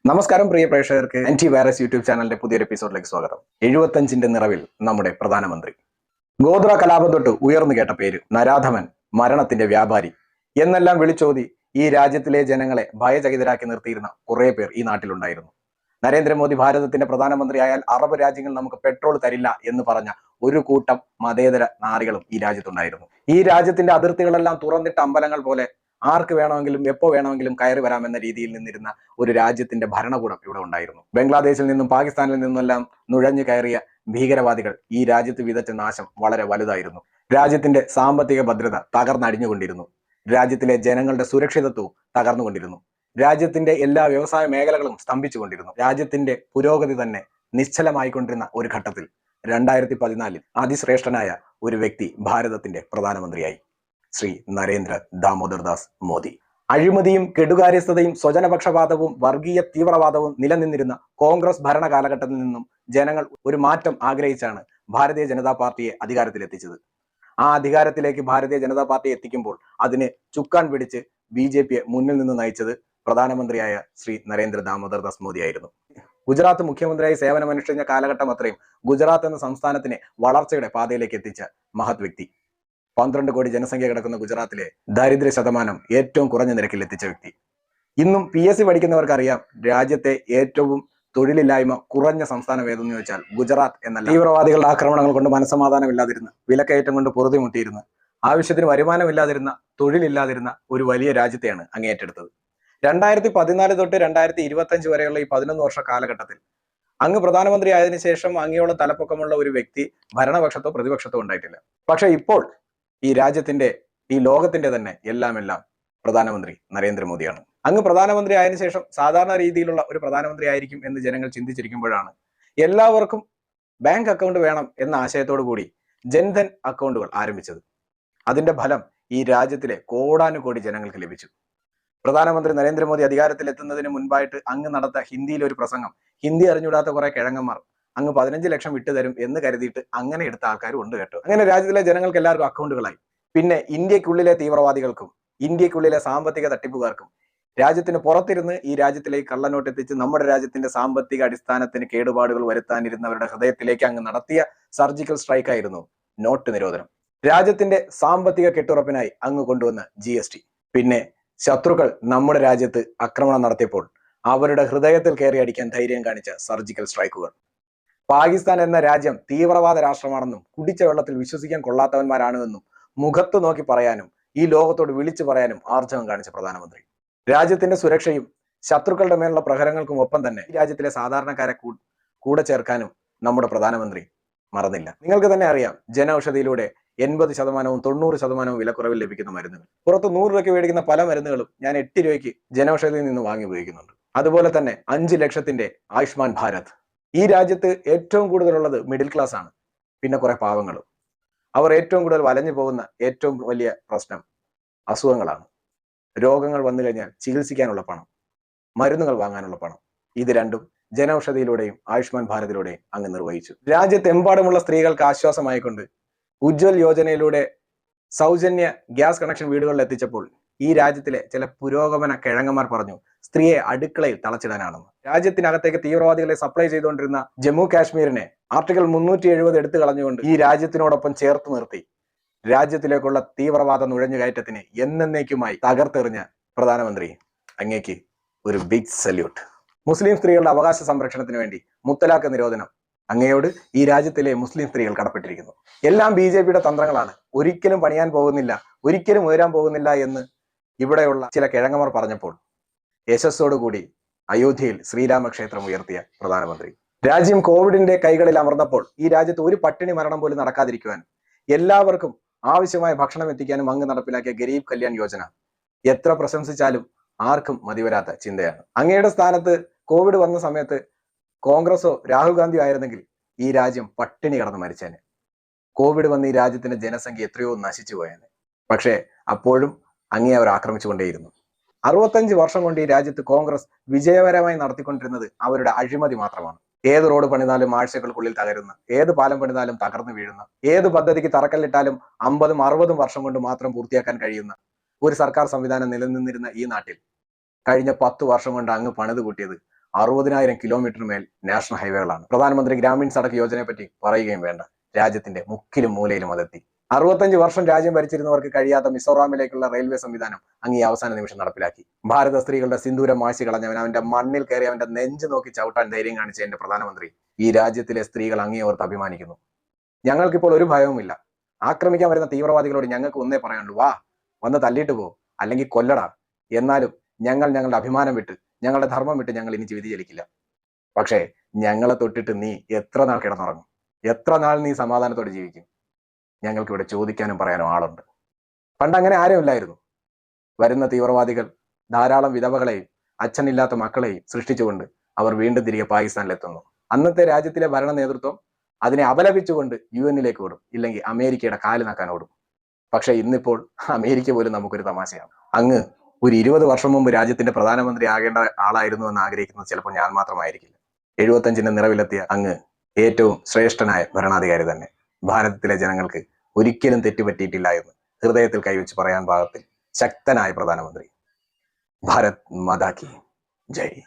നമസ്കാരം പ്രിയ പ്രേക്ഷകർക്ക് anti virus YouTube ചാനലിന്റെ പുതിയൊരു എപ്പിസോഡിലേക്ക് സ്വാഗതം. 75ന്റെ നിറവിൽ നമ്മുടെ പ്രധാനമന്ത്രി. ഗോത്ര കലാപം തൊട്ട് ഉയർന്നു കേട്ട പേര് നരാധമൻ, മരണത്തിന്റെ വ്യാപാരി എന്നെല്ലാം വിളിച്ചോതി ഈ രാജ്യത്തിലെ ജനങ്ങളെ ഭയചകിതരാക്കി നിർത്തിയിരുന്ന കുറെ പേർ ഈ നാട്ടിലുണ്ടായിരുന്നു. നരേന്ദ്രമോദി ഭാരതത്തിന്റെ പ്രധാനമന്ത്രിയായാൽ അറബ് രാജ്യങ്ങൾ നമുക്ക് പെട്രോൾ തരില്ല എന്ന് പറഞ്ഞ ഒരു കൂട്ടം മതേതര നാറികളും ഈ രാജ്യത്തുണ്ടായിരുന്നു. ഈ രാജ്യത്തിന്റെ അതിർത്തികളെല്ലാം തുറന്നിട്ട അമ്പലങ്ങൾ പോലെ ആർക്ക് വേണമെങ്കിലും എപ്പോ വേണമെങ്കിലും കയറി വരാമെന്ന രീതിയിൽ നിന്നിരുന്ന ഒരു രാജ്യത്തിന്റെ ഭരണകൂടം ഇവിടെ ഉണ്ടായിരുന്നു. ബംഗ്ലാദേശിൽ നിന്നും പാകിസ്ഥാനിൽ നിന്നെല്ലാം നുഴഞ്ഞു കയറിയ ഭീകരവാദികൾ ഈ രാജ്യത്ത് വിതച്ച നാശം വളരെ വലുതായിരുന്നു. രാജ്യത്തിന്റെ സാമ്പത്തിക ഭദ്രത തകർന്നടിഞ്ഞുകൊണ്ടിരുന്നു. രാജ്യത്തിലെ ജനങ്ങളുടെ സുരക്ഷിതത്വവും തകർന്നുകൊണ്ടിരുന്നു. രാജ്യത്തിന്റെ എല്ലാ വ്യവസായ മേഖലകളും സ്തംഭിച്ചുകൊണ്ടിരുന്നു. രാജ്യത്തിന്റെ പുരോഗതി തന്നെ നിശ്ചലമായിക്കൊണ്ടിരുന്ന ഒരു ഘട്ടത്തിൽ 2014 അതിശ്രേഷ്ഠനായ ഒരു വ്യക്തി ഭാരതത്തിന്റെ പ്രധാനമന്ത്രിയായി. ശ്രീ നരേന്ദ്ര ദാമോദർദാസ് മോദി. അഴിമതിയും കെടുകാര്യസ്ഥതയും സ്വജനപക്ഷപാതവും വർഗീയ തീവ്രവാദവും നിലനിന്നിരുന്ന കോൺഗ്രസ് ഭരണ കാലഘട്ടത്തിൽ നിന്നും ജനങ്ങൾ ഒരു മാറ്റം ആഗ്രഹിച്ചാണ് ഭാരതീയ ജനതാ പാർട്ടിയെ അധികാരത്തിലെത്തിച്ചത്. ആ അധികാരത്തിലേക്ക് ഭാരതീയ ജനതാ പാർട്ടി എത്തിക്കുമ്പോൾ അതിന് ചുക്കാൻ പിടിച്ച് BJPയെ മുന്നിൽ നിന്ന് നയിച്ചത് പ്രധാനമന്ത്രിയായ ശ്രീ നരേന്ദ്ര ദാമോദർദാസ് മോദി ആയിരുന്നു. ഗുജറാത്ത് മുഖ്യമന്ത്രിയായി സേവനമനുഷ്ഠിച്ച കാലഘട്ടം അത്രയും ഗുജറാത്ത് എന്ന സംസ്ഥാനത്തിനെ വളർച്ചയുടെ പാതയിലേക്ക് എത്തിച്ച മഹത് വ്യക്തി. 12 കോടി ജനസംഖ്യ കിടക്കുന്ന ഗുജറാത്തിലെ ദാരിദ്ര്യ ശതമാനം ഏറ്റവും കുറഞ്ഞ നിരക്കിൽ എത്തിച്ച വ്യക്തി. ഇന്നും PSC പഠിക്കുന്നവർക്കറിയാം, രാജ്യത്തെ ഏറ്റവും തൊഴിലില്ലായ്മ കുറഞ്ഞ സംസ്ഥാനം ഏതെന്ന് ചോദിച്ചാൽ ഗുജറാത്ത് എന്നല്ല. തീവ്രവാദികളുടെ ആക്രമണങ്ങൾ കൊണ്ട് മനസ്സമാധാനമില്ലാതിരുന്ന, വിലക്കയറ്റം കൊണ്ട് പൊറുതിമുട്ടിയിരുന്ന, ആവശ്യത്തിന് വരുമാനമില്ലാതിരുന്ന, തൊഴിലില്ലാതിരുന്ന ഒരു വലിയ രാജ്യത്തെയാണ് അങ്ങേറ്റെടുത്തത്. 2014 തൊട്ട് 2025 വരെയുള്ള ഈ 11 വർഷ കാലഘട്ടത്തിൽ അങ്ങ് പ്രധാനമന്ത്രി ആയതിനു ശേഷം അങ്ങയോളം തലപ്പൊക്കമുള്ള ഒരു വ്യക്തി ഭരണപക്ഷത്തോ പ്രതിപക്ഷത്തോ ഉണ്ടായിട്ടില്ല. പക്ഷെ ഇപ്പോൾ ഈ രാജ്യത്തിന്റെ, ഈ ലോകത്തിന്റെ തന്നെ എല്ലാം പ്രധാനമന്ത്രി നരേന്ദ്രമോദിയാണ്. അങ്ങ് പ്രധാനമന്ത്രി ആയതിനു ശേഷം സാധാരണ രീതിയിലുള്ള ഒരു പ്രധാനമന്ത്രി ആയിരിക്കും എന്ന് ജനങ്ങൾ ചിന്തിച്ചിരിക്കുമ്പോഴാണ് എല്ലാവർക്കും ബാങ്ക് അക്കൗണ്ട് വേണം എന്ന ആശയത്തോടു കൂടി ജൻധൻ അക്കൗണ്ടുകൾ ആരംഭിച്ചത്. അതിന്റെ ഫലം ഈ രാജ്യത്തിലെ കോടാനുകോടി ജനങ്ങൾക്ക് ലഭിച്ചു. പ്രധാനമന്ത്രി നരേന്ദ്രമോദി അധികാരത്തിൽ എത്തുന്നതിന് മുൻപായിട്ട് അങ്ങ് നടത്ത ഹിന്ദിയിലെ ഒരു പ്രസംഗം, ഹിന്ദി അറിഞ്ഞുകൂടാത്ത കുറെ കിഴങ്ങന്മാർ അങ്ങ് 15 ലക്ഷം വിട്ടുതരും എന്ന് കരുതിയിട്ട് അങ്ങനെ എടുത്ത ആൾക്കാരും ഉണ്ട് കേട്ടോ. അങ്ങനെ രാജ്യത്തിലെ ജനങ്ങൾക്ക് എല്ലാവർക്കും അക്കൗണ്ടുകളായി. പിന്നെ ഇന്ത്യക്കുള്ളിലെ തീവ്രവാദികൾക്കും ഇന്ത്യക്കുള്ളിലെ സാമ്പത്തിക തട്ടിപ്പുകാർക്കും രാജ്യത്തിന് പുറത്തിരുന്ന് ഈ രാജ്യത്തിലേക്ക് കള്ളനോട്ട് എത്തിച്ച് നമ്മുടെ രാജ്യത്തിന്റെ സാമ്പത്തിക അടിസ്ഥാനത്തിന് കേടുപാടുകൾ വരുത്താനിരുന്നവരുടെ ഹൃദയത്തിലേക്ക് അങ്ങ് നടത്തിയ സർജിക്കൽ സ്ട്രൈക്ക് ആയിരുന്നു നോട്ട് നിരോധനം. രാജ്യത്തിന്റെ സാമ്പത്തിക കെട്ടുറപ്പിനായി അങ്ങ് കൊണ്ടുവന്ന GST. പിന്നെ ശത്രുക്കൾ നമ്മുടെ രാജ്യത്ത് ആക്രമണം നടത്തിയപ്പോൾ അവരുടെ ഹൃദയത്തിൽ കയറി അടിക്കാൻ ധൈര്യം കാണിച്ച സർജിക്കൽ സ്ട്രൈക്കുകൾ. പാകിസ്ഥാൻ എന്ന രാജ്യം തീവ്രവാദ രാഷ്ട്രമാണെന്നും കുടിച്ച വെള്ളത്തിൽ വിശ്വസിക്കാൻ കൊള്ളാത്തവന്മാരാണെന്നും മുഖത്ത് നോക്കി പറയാനും ഈ ലോകത്തോട് വിളിച്ചു പറയാനും ആർജവം കാണിച്ച പ്രധാനമന്ത്രി. രാജ്യത്തിന്റെ സുരക്ഷയും ശത്രുക്കളുടെ മേലുള്ള പ്രഹരങ്ങൾക്കും ഒപ്പം തന്നെ ഈ രാജ്യത്തിലെ സാധാരണക്കാരെ കൂടെ ചേർക്കാനും നമ്മുടെ പ്രധാനമന്ത്രി മറന്നില്ല. നിങ്ങൾക്ക് തന്നെ അറിയാം, ജനൌഷധിയിലൂടെ 80%, 90% വിലക്കുറവിൽ ലഭിക്കുന്ന മരുന്നുകൾ. പുറത്ത് 100 രൂപയ്ക്ക് മേടിക്കുന്ന പല മരുന്നുകളും ഞാൻ 8 രൂപയ്ക്ക് ജനൌഷധിയിൽ നിന്ന് വാങ്ങി ഉപയോഗിക്കുന്നുണ്ട്. അതുപോലെ തന്നെ 5 ലക്ഷത്തിന്റെ ആയുഷ്മാൻ ഭാരത്. ഈ രാജ്യത്ത് ഏറ്റവും കൂടുതലുള്ളത് മിഡിൽ ക്ലാസ് ആണ്, പിന്നെ കുറെ പാവങ്ങളും. അവർ ഏറ്റവും കൂടുതൽ വലഞ്ഞു പോകുന്ന ഏറ്റവും വലിയ പ്രശ്നം അസുഖങ്ങളാണ്. രോഗങ്ങൾ വന്നു കഴിഞ്ഞാൽ ചികിത്സിക്കാനുള്ള പണം, മരുന്നുകൾ വാങ്ങാനുള്ള പണം, ഇത് രണ്ടും ജനൌഷധിയിലൂടെയും ആയുഷ്മാൻ ഭാരതിലൂടെയും അങ്ങ് നിർവഹിച്ചു. രാജ്യത്തെമ്പാടുമുള്ള സ്ത്രീകൾക്ക് ആശ്വാസമായിക്കൊണ്ട് ഉജ്ജ്വൽ യോജനയിലൂടെ സൗജന്യ ഗ്യാസ് കണക്ഷൻ വീടുകളിൽ എത്തിച്ചപ്പോൾ ഈ രാജ്യത്തിലെ ചില പുരോഗമന കിഴങ്ങന്മാർ പറഞ്ഞു സ്ത്രീയെ അടുക്കളയിൽ തളച്ചിടാനാണെന്ന്. രാജ്യത്തിനകത്തേക്ക് തീവ്രവാദികളെ സപ്ലൈ ചെയ്തുകൊണ്ടിരുന്ന ജമ്മു കാശ്മീരിനെ ആർട്ടിക്കിൾ 370 എടുത്തു കളഞ്ഞുകൊണ്ട് ഈ രാജ്യത്തിനോടൊപ്പം ചേർത്ത് നിർത്തി രാജ്യത്തിലേക്കുള്ള തീവ്രവാദ നുഴഞ്ഞുകയറ്റത്തിന് എന്നേക്കുമായി തകർത്തെറിഞ്ഞ പ്രധാനമന്ത്രി, അങ്ങേക്ക് ഒരു ബിഗ് സല്യൂട്ട്. മുസ്ലിം സ്ത്രീകളുടെ അവകാശ സംരക്ഷണത്തിന് വേണ്ടി മുത്തലാഖ് നിരോധനം അങ്ങയോട് ഈ രാജ്യത്തിലെ മുസ്ലിം സ്ത്രീകൾ കടപ്പെട്ടിരിക്കുന്നു. എല്ലാം BJPയുടെ തന്ത്രങ്ങളാണ്, ഒരിക്കലും പണിയാൻ പോകുന്നില്ല, ഒരിക്കലും ഉയരാൻ പോകുന്നില്ല എന്ന് ഇവിടെയുള്ള ചില കിഴങ്ങന്മാർ പറഞ്ഞപ്പോൾ യശസ്സോടുകൂടി അയോധ്യയിൽ ശ്രീരാമക്ഷേത്രം ഉയർത്തിയ പ്രധാനമന്ത്രി. രാജ്യം കോവിഡിന്റെ കൈകളിൽ അമർന്നപ്പോൾ ഈ രാജ്യത്ത് ഒരു പട്ടിണി മരണം പോലും നടക്കാതിരിക്കുവാനും എല്ലാവർക്കും ആവശ്യമായ ഭക്ഷണം എത്തിക്കാനും അങ്ങ് നടപ്പിലാക്കിയ ഗരീബ് കല്യാൺ യോജന എത്ര പ്രശംസിച്ചാലും ആർക്കും മതിവരാത്ത ചിന്തയാണ്. അങ്ങയുടെ സ്ഥാനത്ത് കോവിഡ് വന്ന സമയത്ത് കോൺഗ്രസോ രാഹുൽ ഗാന്ധിയോ ആയിരുന്നെങ്കിൽ ഈ രാജ്യം പട്ടിണി കടന്ന് മരിച്ചേനെ. കോവിഡ് വന്ന് ഈ രാജ്യത്തിന്റെ ജനസംഖ്യ എത്രയോ നശിച്ചു പോയേനെ. പക്ഷേ അപ്പോഴും അങ്ങേ അവർ ആക്രമിച്ചുകൊണ്ടേയിരുന്നു. 65 വർഷം കൊണ്ട് ഈ രാജ്യത്ത് കോൺഗ്രസ് വിജയകരമായി നടത്തിക്കൊണ്ടിരുന്നത് അവരുടെ അഴിമതി മാത്രമാണ്. ഏത് റോഡ് പണിതാലും ആഴ്ചകൾക്കുള്ളിൽ തകരുന്ന, ഏത് പാലം പണിതാലും തകർന്നു വീഴുന്ന, ഏത് പദ്ധതിക്ക് തറക്കല്ലിട്ടാലും 50, 60 വർഷം കൊണ്ട് മാത്രം പൂർത്തിയാക്കാൻ കഴിയുന്ന ഒരു സർക്കാർ സംവിധാനം നിലനിന്നിരുന്ന ഈ നാട്ടിൽ കഴിഞ്ഞ 10 വർഷം കൊണ്ട് അങ്ങ് പണിത് കൂട്ടിയത് 60,000 കിലോമീറ്റർ മേൽ നാഷണൽ ഹൈവേകളാണ്. പ്രധാനമന്ത്രി ഗ്രാമീൺ സഡക് യോജനയെ പറ്റി പറയുകയും വേണ്ട. രാജ്യത്തിന്റെ മുക്കിലും മൂലയിലും അതെത്തി. 65 വർഷം രാജ്യം ഭരിച്ചിരുന്നവർക്ക് കഴിയാത്ത മിസോറാമിലേക്കുള്ള റെയിൽവേ സംവിധാനം അങ്ങ് ഈ അവസാന നിമിഷം നടപ്പിലാക്കി. ഭാരത സ്ത്രീകളുടെ സിന്ദൂരം മായ്ച്ചു കളഞ്ഞവൻ, അവന്റെ മണ്ണിൽ കയറി അവന്റെ നെഞ്ച് നോക്കി ചവിട്ടാൻ ധൈര്യം കാണിച്ച എന്റെ പ്രധാനമന്ത്രി ഈ രാജ്യത്തിലെ സ്ത്രീകൾ അങ്ങേ ഓർത്ത് അഭിമാനിക്കുന്നു. ഞങ്ങൾക്കിപ്പോൾ ഒരു ഭയവുമില്ല. ആക്രമിക്കാൻ വരുന്ന തീവ്രവാദികളോട് ഞങ്ങൾക്ക് ഒന്നേ പറയാനുള്ളൂ, വാ, വന്ന് തല്ലിയിട്ട് പോ, അല്ലെങ്കിൽ കൊല്ലടാ. എന്നാലും ഞങ്ങളുടെ അഭിമാനം വിട്ട്, ഞങ്ങളുടെ ധർമ്മം വിട്ട് ഞങ്ങൾ ഇനി വ്യതിചലിക്കില്ല. പക്ഷേ ഞങ്ങളെ തൊട്ടിട്ട് നീ എത്ര നാൾ കിടന്നുറങ്ങും? എത്ര നാൾ നീ സമാധാനത്തോടെ ജീവിക്കും? ഞങ്ങൾക്കിവിടെ ചോദിക്കാനും പറയാനും ആളുണ്ട്. പണ്ട് അങ്ങനെ ആരുമില്ലായിരുന്നു. വരുന്ന തീവ്രവാദികൾ ധാരാളം വിധവകളെയും അച്ഛനില്ലാത്ത മക്കളെയും സൃഷ്ടിച്ചുകൊണ്ട് അവർ വീണ്ടും തിരികെ പാകിസ്ഥാനിലെത്തുന്നു. അന്നത്തെ രാജ്യത്തിലെ ഭരണ നേതൃത്വം അതിനെ അപലപിച്ചുകൊണ്ട് UN-ലേക്ക് ഓടും, ഇല്ലെങ്കിൽ അമേരിക്കയുടെ കാല് നക്കാൻ ഓടും. പക്ഷെ ഇന്നിപ്പോൾ അമേരിക്ക പോലും നമുക്കൊരു തമാശയാണ്. അങ്ങ് ഒരു 20 വർഷം മുമ്പ് രാജ്യത്തിന്റെ പ്രധാനമന്ത്രി ആകേണ്ട ആളായിരുന്നു എന്ന് ആഗ്രഹിക്കുന്നത് ചിലപ്പോൾ ഞാൻ മാത്രമായിരിക്കില്ല. 75ന്റെ നിറവിലെത്തിയ അങ്ങ് ഏറ്റവും ശ്രേഷ്ഠനായ ഭരണാധികാരി തന്നെ. ഭാരതത്തിലെ ജനങ്ങൾക്ക് ഒരിക്കലും തെറ്റുപറ്റിയിട്ടില്ല എന്ന് ഹൃദയത്തിൽ കൈവച്ച് പറയാൻ പാകത്തിൽ ശക്തനായ പ്രധാനമന്ത്രി. ഭാരത് മാതാ കി ജയ്.